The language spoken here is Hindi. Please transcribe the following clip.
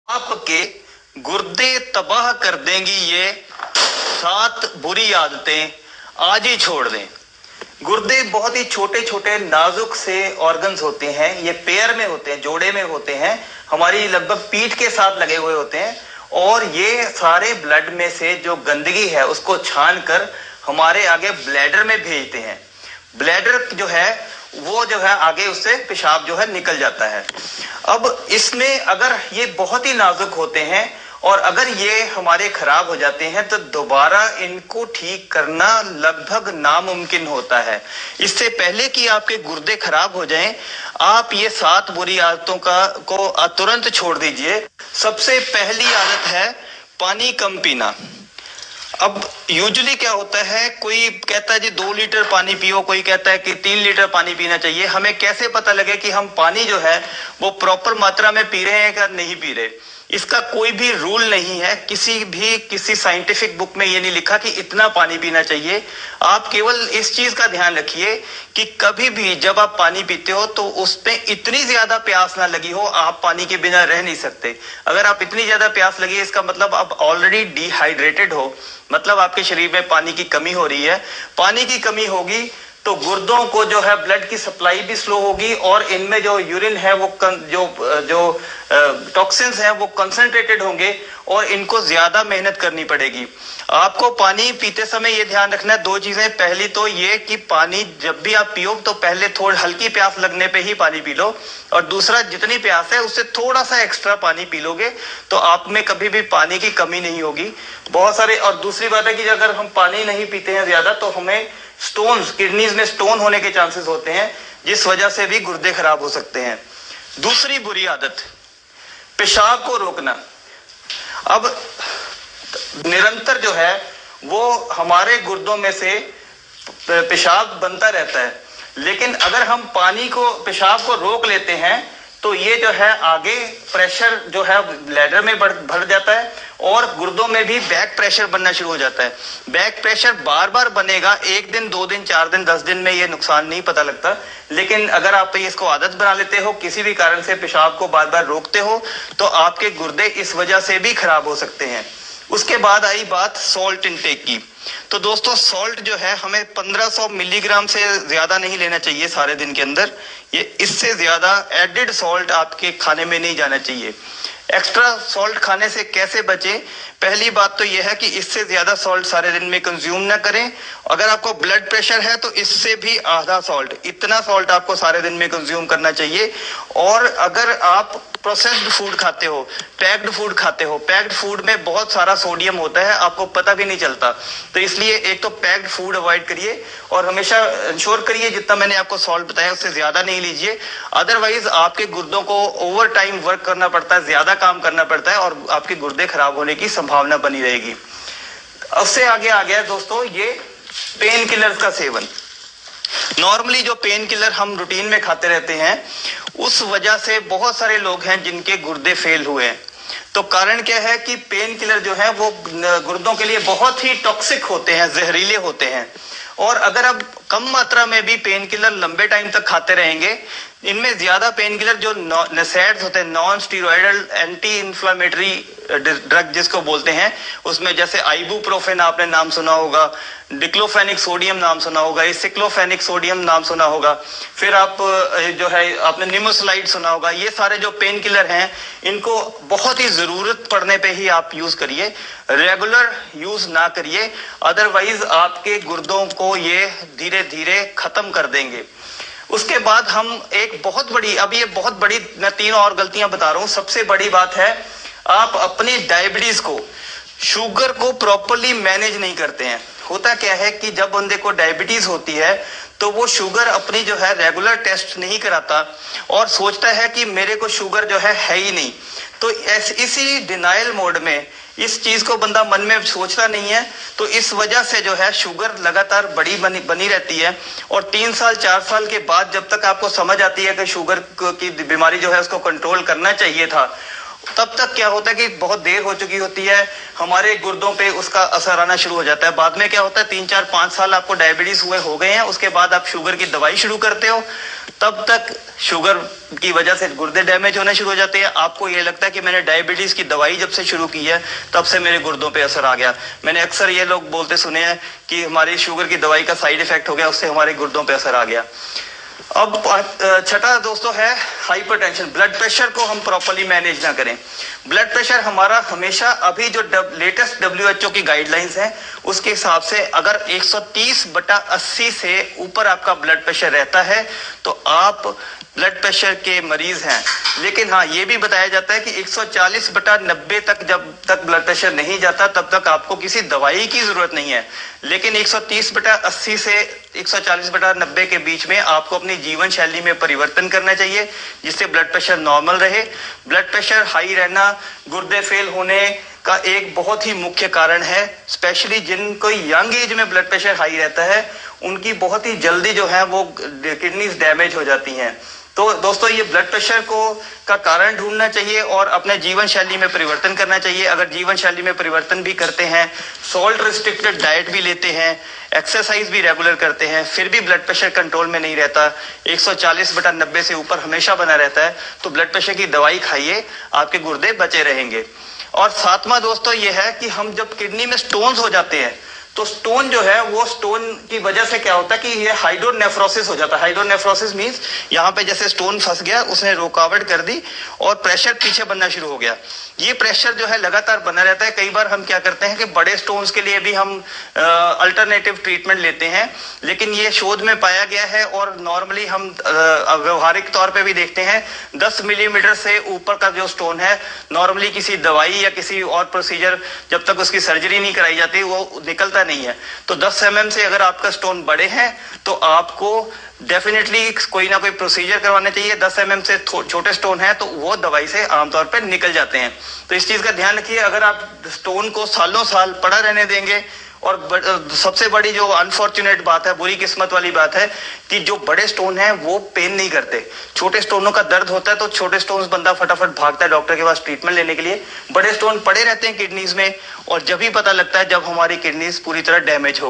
आपके गुर्दे तबाह कर देंगी ये 7 बुरी आदतें, आज ही छोड़ दें। गुर्दे बहुत ही छोटे छोटे नाजुक से ऑर्गन्स होते हैं। ये पेयर में होते हैं, जोड़े में होते हैं, हमारी लगभग पीठ के साथ लगे हुए होते हैं। और ये सारे ब्लड में से जो गंदगी है उसको छान कर हमारे आगे ब्लैडर में भेजते हैं। ब्लैडर जो है वो जो है आगे उससे पेशाब जो है निकल जाता है। अब इसमें अगर ये बहुत ही नाजुक होते हैं और अगर ये हमारे खराब हो जाते हैं तो दोबारा इनको ठीक करना लगभग नामुमकिन होता है। इससे पहले कि आपके गुर्दे खराब हो जाएं, आप ये 7 बुरी आदतों को तुरंत छोड़ दीजिए। सबसे पहली आदत है पानी कम पीना। अब यूजुअली क्या होता है, कोई कहता है जी 2 लीटर पानी पियो, कोई कहता है कि 3 लीटर पानी पीना चाहिए। हमें कैसे पता लगे कि हम पानी जो है वो प्रॉपर मात्रा में पी रहे हैं या नहीं पी रहे? इसका कोई भी रूल नहीं है, किसी साइंटिफिक बुक में ये नहीं लिखा कि इतना पानी पीना चाहिए। आप केवल इस चीज का ध्यान रखिए कि कभी भी जब आप पानी पीते हो तो उसमें इतनी ज्यादा प्यास ना लगी हो, आप पानी के बिना रह नहीं सकते। अगर आप इतनी ज्यादा प्यास लगी है, इसका मतलब आप ऑलरेडी डिहाइड्रेटेड हो, मतलब आपके शरीर में पानी की कमी हो रही है। पानी की कमी होगी तो गुर्दों को जो है ब्लड की सप्लाई भी स्लो होगी और इनमें जो यूरिन है वो जो टॉक्सिन्स हैं वो कंसंट्रेटेड होंगे और इनको ज्यादा मेहनत करनी पड़ेगी। आपको पानी पीते समय ये ध्यान रखना है 2 चीजें। पहली तो ये कि पानी जब भी आप पियो तो पहले थोड़ी हल्की प्यास लगने पे ही पानी पी लो, और दूसरा जितनी प्यास है उससे थोड़ा सा एक्स्ट्रा पानी पी लोगे तो आप में कभी भी पानी की कमी नहीं होगी। बहुत सारे, और दूसरी बात है कि अगर हम पानी नहीं पीते हैं ज्यादा तो हमें स्टोन्स, किडनीज में स्टोन होने के चांसेस होते हैं, जिस वजह से भी गुर्दे खराब हो सकते हैं। दूसरी बुरी आदत, पेशाब को रोकना। अब निरंतर जो है वो हमारे गुर्दों में से पेशाब बनता रहता है, लेकिन अगर हम पेशाब को रोक लेते हैं तो ये जो है आगे प्रेशर जो है ब्लैडर में बढ़ जाता है और गुर्दों में भी बैक प्रेशर बनना शुरू हो जाता है। बैक प्रेशर बार बार बनेगा, 1 दिन 2 दिन 4 दिन 10 दिन में ये नुकसान नहीं पता लगता, लेकिन अगर आप इसको आदत बना लेते हो, किसी भी कारण से पेशाब को बार बार रोकते हो तो आपके गुर्दे इस वजह से भी खराब हो सकते हैं। उसके बाद आई बात सॉल्ट इनटेक की। तो दोस्तों सॉल्ट जो है हमें 1500 मिलीग्राम से ज्यादा नहीं लेना चाहिए सारे दिन के अंदर। ये इससे ज्यादा एडेड सॉल्ट आपके खाने में नहीं जाना चाहिए। एक्स्ट्रा सॉल्ट खाने से कैसे बचें? पहली बात तो यह है कि इससे ज्यादा सॉल्ट सारे दिन में कंज्यूम ना करें। अगर आपको ब्लड प्रेशर है तो इससे भी आधा सॉल्ट, इतना सॉल्ट आपको सारे दिन में कंज्यूम करना चाहिए। और अगर आप प्रोसेस्ड फूड खाते हो, पैक्ड फूड खाते हो, पैक्ड फूड में बहुत सारा सोडियम होता है, आपको पता भी नहीं चलता। तो इसलिए एक तो पैक्ड फूड अवॉइड करिए और हमेशा इंश्योर करिए जितना मैंने आपको सॉल्ट बताया उससे ज्यादा नहीं लीजिए। अदरवाइज आपके गुर्दों को ओवर टाइम वर्क करना पड़ता है, ज्यादा काम करना पड़ता है और आपके गुर्दे खराब होने की संभावना बनी रहेगी। उससे आगे आ गया दोस्तों ये पेन किलर्स का सेवन। नॉर्मली जो पेन किलर हम रूटीन में खाते रहते हैं उस वजह से बहुत सारे लोग हैं जिनके गुर्दे फेल हुए हैं। तो कारण क्या है कि पेन किलर जो है वो गुर्दों के लिए बहुत ही टॉक्सिक होते हैं, जहरीले होते हैं। और अगर आप कम मात्रा में भी पेन किलर लंबे टाइम तक खाते रहेंगे, इनमें ज्यादा पेन किलर जो NSAIDs होते हैं, non steroidal anti inflammatory drug जिसको बोलते हैं, उसमें जैसे आइबुप्रोफेन आपने नाम सुना होगा, डिक्लोफेनिक सोडियम नाम सुना होगा, सिक्लोफेनिक सोडियम नाम सुना होगा, फिर आप जो है आपने निमोसलाइड सुना होगा। ये सारे जो पेन किलर हैं इनको बहुत ही जरूरत पड़ने पे ही आप यूज करिए, रेगुलर यूज ना करिए, अदरवाइज आपके गुर्दों को ये धीरे धीरे खत्म कर देंगे। उसके बाद हम एक बहुत बड़ी, अब ये बहुत बड़ी, मैं 3 और गलतियां बता रहा हूं। सबसे बड़ी बात है आप अपनी डायबिटीज को, शुगर को प्रॉपरली मैनेज नहीं करते हैं। होता क्या है कि जब बंदे को डायबिटीज होती है तो वो शुगर अपनी जो है रेगुलर टेस्ट नहीं कराता और सोचता है कि मेरे को शुगर जो है ही नहीं। तो इसी डिनाइल मोड में इस चीज को बंदा मन में सोचता नहीं है, तो इस वजह से जो है शुगर लगातार बनी रहती है। और 3 साल 4 साल के बाद जब तक आपको समझ आती है कि शुगर की बीमारी जो है उसको कंट्रोल करना चाहिए था, तब तक क्या होता है कि बहुत देर हो चुकी होती है, हमारे गुर्दों पे उसका असर आना शुरू हो जाता है। बाद में क्या होता है, 3 4 5 साल आपको डायबिटीज हुए हो गए हैं, उसके बाद आप शुगर की दवाई शुरू करते हो, तब तक शुगर की वजह से गुर्दे डैमेज होने शुरू हो जाते हैं। आपको ये लगता है कि मैंने डायबिटीज की दवाई जब से शुरू की है तब से मेरे गुर्दों पे असर आ गया। मैंने अक्सर ये लोग बोलते सुने हैं कि हमारी शुगर की दवाई का साइड इफेक्ट हो गया, उससे हमारे गुर्दों पे असर आ गया। अब छठा दोस्तों है हाइपरटेंशन। ब्लड प्रेशर को हम प्रॉपर्ली मैनेज ना करें। ब्लड प्रेशर हमारा हमेशा, अभी जो लेटेस्ट WHO की गाइडलाइंस है उसके हिसाब से अगर 130/80 से ऊपर आपका ब्लड प्रेशर रहता है तो आप ब्लड प्रेशर के मरीज हैं। लेकिन हाँ, ये भी बताया जाता है कि 140/90 तक जब तक ब्लड प्रेशर नहीं जाता तब तक आपको किसी दवाई की जरूरत नहीं है। लेकिन 130/80 से 140/90 के बीच में आपको अपनी जीवन शैली में परिवर्तन करना चाहिए, जिससे ब्लड प्रेशर नॉर्मल रहे। ब्लड प्रेशर हाई रहना गुर्दे फेल होने का एक बहुत ही मुख्य कारण है। स्पेशली जिनको यंग एज में ब्लड प्रेशर हाई रहता है उनकी बहुत ही जल्दी जो है वो किडनीज डैमेज हो जाती हैं। तो दोस्तों, ये ब्लड प्रेशर का कारण ढूंढना चाहिए और अपने जीवन शैली में परिवर्तन करना चाहिए। अगर जीवन शैली में परिवर्तन भी करते हैं, सॉल्ट रिस्ट्रिक्टेड डाइट भी लेते हैं, एक्सरसाइज भी रेगुलर करते हैं, फिर भी ब्लड प्रेशर कंट्रोल में नहीं रहता, 140/90 से ऊपर हमेशा बना रहता है, तो ब्लड प्रेशर की दवाई खाइए, आपके गुर्दे बचे रहेंगे। और सातवां दोस्तों ये है कि हम जब किडनी में स्टोन्स हो जाते हैं तो स्टोन जो है वो स्टोन की वजह से क्या होता है कि ये हाइड्रोनेफ्रोसिस हो जाता है। हाइड्रोनेफ्रोसिस मींस यहाँ पे जैसे स्टोन फंस गया, उसने रुकावट कर दी और प्रेशर पीछे बनना शुरू हो गया। ये प्रेशर जो है लगातार बना रहता है। कई बार हम क्या करते हैं कि बड़े स्टोन्स के लिए भी हम अल्टरनेटिव ट्रीटमेंट लेते हैं, लेकिन ये शोध में पाया गया है और नॉर्मली हम व्यवहारिक तौर पे भी देखते हैं 10 मिलीमीटर से ऊपर का जो स्टोन है, नॉर्मली किसी दवाई या किसी और प्रोसीजर जब तक उसकी सर्जरी नहीं कराई जाती वो निकलता नहीं है। तो 10 mm से अगर आपका स्टोन बड़े हैं तो आपको डेफिनेटली कोई ना कोई प्रोसीजर करवाना चाहिए। 10 mm से छोटे स्टोन है तो वो दवाई से आमतौर पर निकल जाते हैं। तो इस चीज का ध्यान रखिए। अगर आप स्टोन को सालों साल पड़ा रहने देंगे, और सबसे बड़ी जो अनफॉर्चुनेट बात है, बुरी किस्मत वाली बात है कि जो बड़े स्टोन हैं वो पेन नहीं करते। छोटे स्टोनों का दर्द होता है तो छोटे स्टोन्स बंदा फटाफट भागता है डॉक्टर के पास ट्रीटमेंट लेने के लिए। बड़े स्टोन पड़े रहते हैं किडनीज में और जब ही पता लगता है जब हमारी किडनीज पूरी तरह डैमेज हो